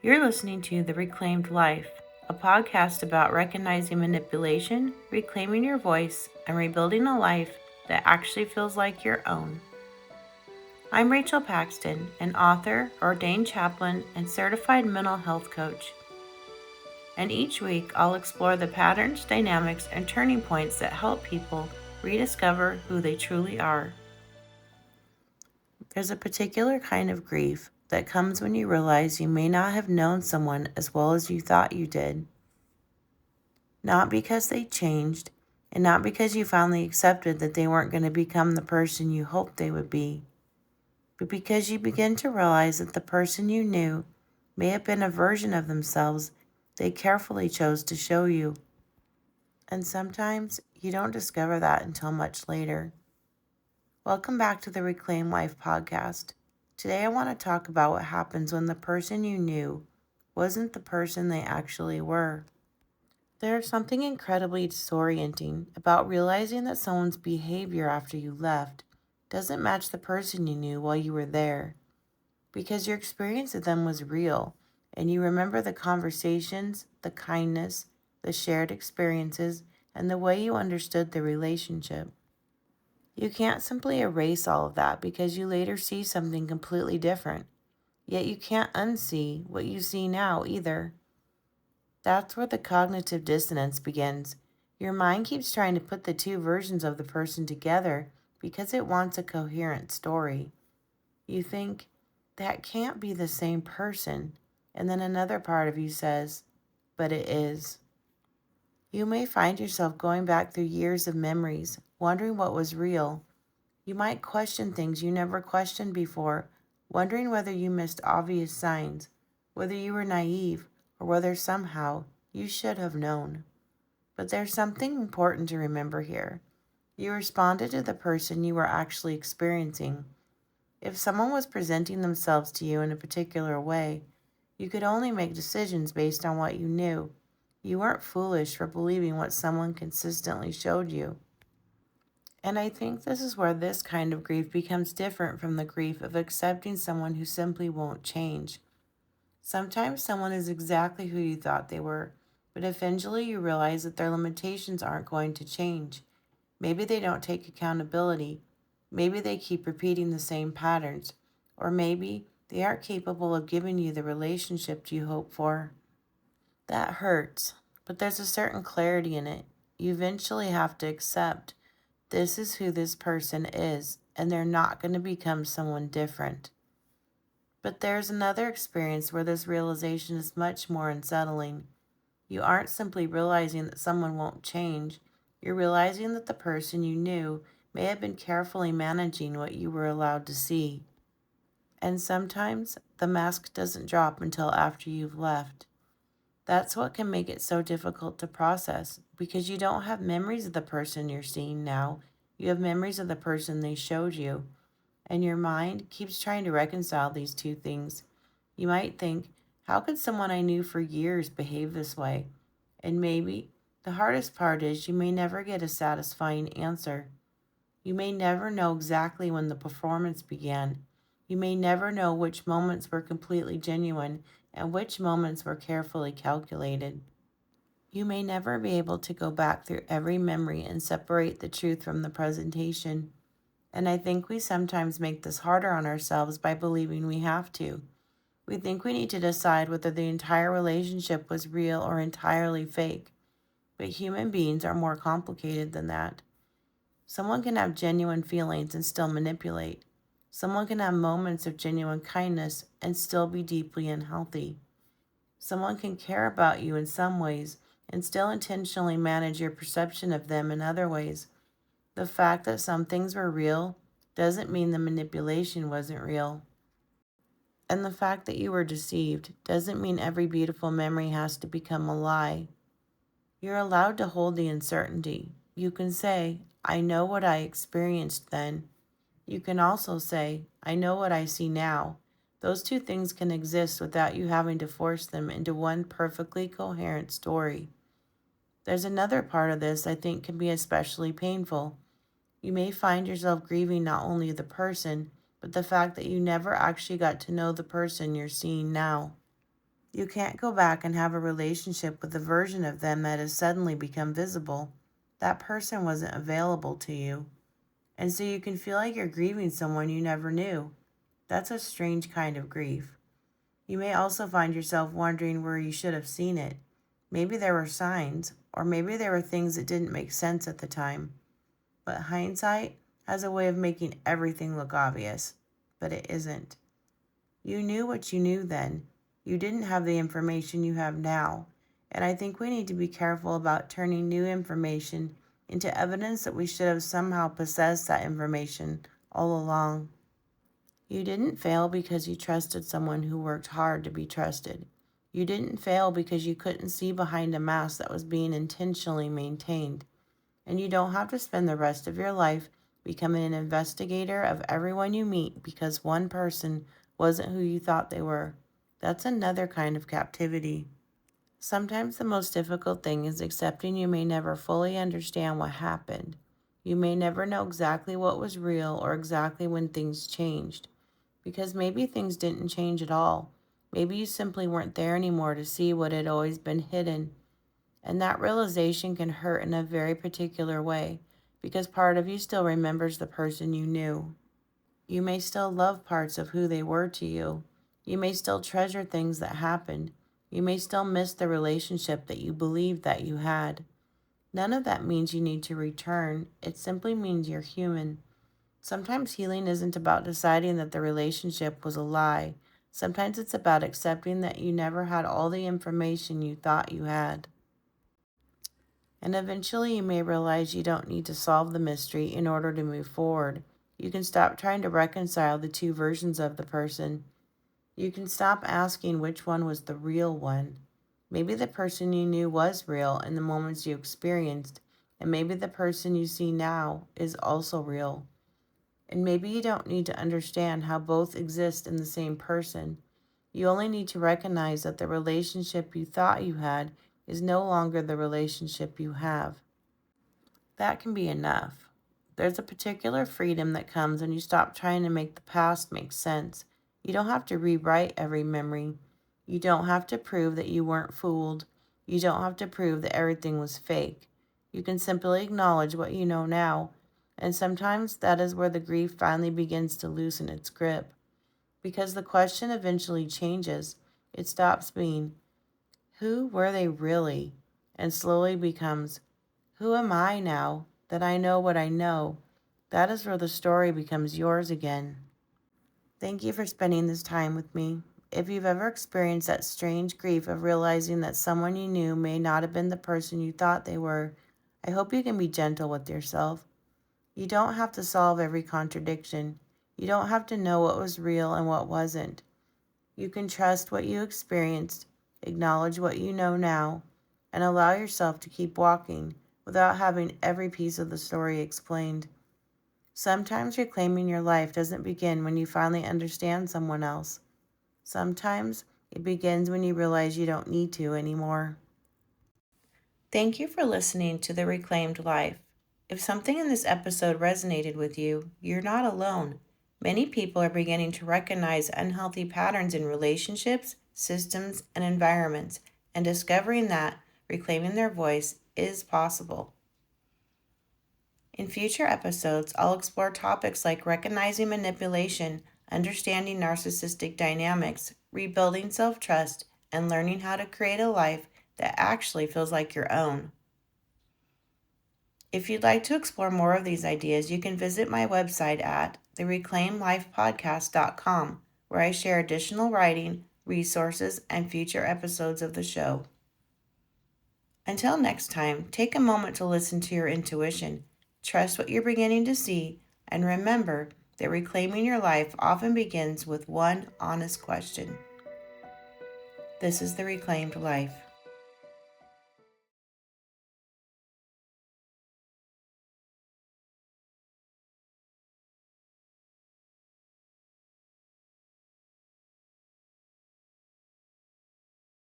You're listening to The Reclaimed Life, a podcast about recognizing manipulation, reclaiming your voice, and rebuilding a life that actually feels like your own. I'm Rachel Paxton, an author, ordained chaplain, and certified mental health coach. And each week I'll explore the patterns, dynamics, and turning points that help people rediscover who they truly are. There's a particular kind of grief that comes when you realize you may not have known someone as well as you thought you did. Not because they changed, and not because you finally accepted that they weren't going to become the person you hoped they would be, but because you begin to realize that the person you knew may have been a version of themselves they carefully chose to show you. And sometimes you don't discover that until much later. Welcome back to the Reclaim Life podcast. Today I want to talk about what happens when the person you knew wasn't the person they actually were. There's something incredibly disorienting about realizing that someone's behavior after you left doesn't match the person you knew while you were there, because your experience of them was real, and you remember the conversations, the kindness, the shared experiences, and the way you understood the relationship. You can't simply erase all of that because you later see something completely different, yet you can't unsee what you see now either. That's where the cognitive dissonance begins. Your mind keeps trying to put the two versions of the person together because it wants a coherent story. You think, that can't be the same person, and then another part of you says, but it is. You may find yourself going back through years of memories, wondering what was real. You might question things you never questioned before, wondering whether you missed obvious signs, whether you were naive, or whether somehow you should have known. But there's something important to remember here. You responded to the person you were actually experiencing. If someone was presenting themselves to you in a particular way, you could only make decisions based on what you knew. You weren't foolish for believing what someone consistently showed you. And I think this is where this kind of grief becomes different from the grief of accepting someone who simply won't change. Sometimes someone is exactly who you thought they were, but eventually you realize that their limitations aren't going to change. Maybe they don't take accountability. Maybe they keep repeating the same patterns. Or maybe they aren't capable of giving you the relationship you hope for. That hurts, but there's a certain clarity in it. You eventually have to accept this is who this person is, and they're not going to become someone different. But there's another experience where this realization is much more unsettling. You aren't simply realizing that someone won't change, you're realizing that the person you knew may have been carefully managing what you were allowed to see. And sometimes the mask doesn't drop until after you've left. That's what can make it so difficult to process, because you don't have memories of the person you're seeing now. You have memories of the person they showed you, and your mind keeps trying to reconcile these two things. You might think, how could someone I knew for years behave this way? And maybe the hardest part is you may never get a satisfying answer. You may never know exactly when the performance began. You may never know which moments were completely genuine and which moments were carefully calculated. You may never be able to go back through every memory and separate the truth from the presentation. And I think we sometimes make this harder on ourselves by believing we have to. We think we need to decide whether the entire relationship was real or entirely fake. But human beings are more complicated than that. Someone can have genuine feelings and still manipulate. Someone can have moments of genuine kindness and still be deeply unhealthy. Someone can care about you in some ways and still intentionally manage your perception of them in other ways. The fact that some things were real doesn't mean the manipulation wasn't real. And the fact that you were deceived doesn't mean every beautiful memory has to become a lie. You're allowed to hold the uncertainty. You can say, I know what I experienced then. You can also say, I know what I see now. Those two things can exist without you having to force them into one perfectly coherent story. There's another part of this I think can be especially painful. You may find yourself grieving not only the person, but the fact that you never actually got to know the person you're seeing now. You can't go back and have a relationship with a version of them that has suddenly become visible. That person wasn't available to you. And so you can feel like you're grieving someone you never knew. That's a strange kind of grief. You may also find yourself wondering where you should have seen it. Maybe there were signs, or maybe there were things that didn't make sense at the time. But hindsight has a way of making everything look obvious, but it isn't. You knew what you knew then. You didn't have the information you have now. And I think we need to be careful about turning new information into evidence that we should have somehow possessed that information all along. You didn't fail because you trusted someone who worked hard to be trusted. You didn't fail because you couldn't see behind a mask that was being intentionally maintained. And you don't have to spend the rest of your life becoming an investigator of everyone you meet because one person wasn't who you thought they were. That's another kind of captivity. Sometimes the most difficult thing is accepting you may never fully understand what happened. You may never know exactly what was real or exactly when things changed. Because maybe things didn't change at all. Maybe you simply weren't there anymore to see what had always been hidden. And that realization can hurt in a very particular way, because part of you still remembers the person you knew. You may still love parts of who they were to you. You may still treasure things that happened. You may still miss the relationship that you believed that you had. None of that means you need to return. It simply means you're human. Sometimes healing isn't about deciding that the relationship was a lie. Sometimes it's about accepting that you never had all the information you thought you had. And eventually you may realize you don't need to solve the mystery in order to move forward. You can stop trying to reconcile the two versions of the person. You can stop asking which one was the real one. Maybe the person you knew was real in the moments you experienced, and maybe the person you see now is also real. And maybe you don't need to understand how both exist in the same person. You only need to recognize that the relationship you thought you had is no longer the relationship you have. That can be enough. There's a particular freedom that comes when you stop trying to make the past make sense. You don't have to rewrite every memory. You don't have to prove that you weren't fooled. You don't have to prove that everything was fake. You can simply acknowledge what you know now. And sometimes that is where the grief finally begins to loosen its grip. Because the question eventually changes. It stops being, who were they really? And slowly becomes, who am I now that I know what I know? That is where the story becomes yours again. Thank you for spending this time with me. If you've ever experienced that strange grief of realizing that someone you knew may not have been the person you thought they were, I hope you can be gentle with yourself. You don't have to solve every contradiction. You don't have to know what was real and what wasn't. You can trust what you experienced, acknowledge what you know now, and allow yourself to keep walking without having every piece of the story explained. Sometimes reclaiming your life doesn't begin when you finally understand someone else. Sometimes it begins when you realize you don't need to anymore. Thank you for listening to The Reclaimed Life. If something in this episode resonated with you, you're not alone. Many people are beginning to recognize unhealthy patterns in relationships, systems, and environments, and discovering that reclaiming their voice is possible. In future episodes, I'll explore topics like recognizing manipulation, understanding narcissistic dynamics, rebuilding self-trust, and learning how to create a life that actually feels like your own. If you'd like to explore more of these ideas, you can visit my website at thereclaimedlifepodcast.com, where I share additional writing, resources, and future episodes of the show. Until next time, take a moment to listen to your intuition, trust what you're beginning to see, and remember that reclaiming your life often begins with one honest question. This is The Reclaimed Life.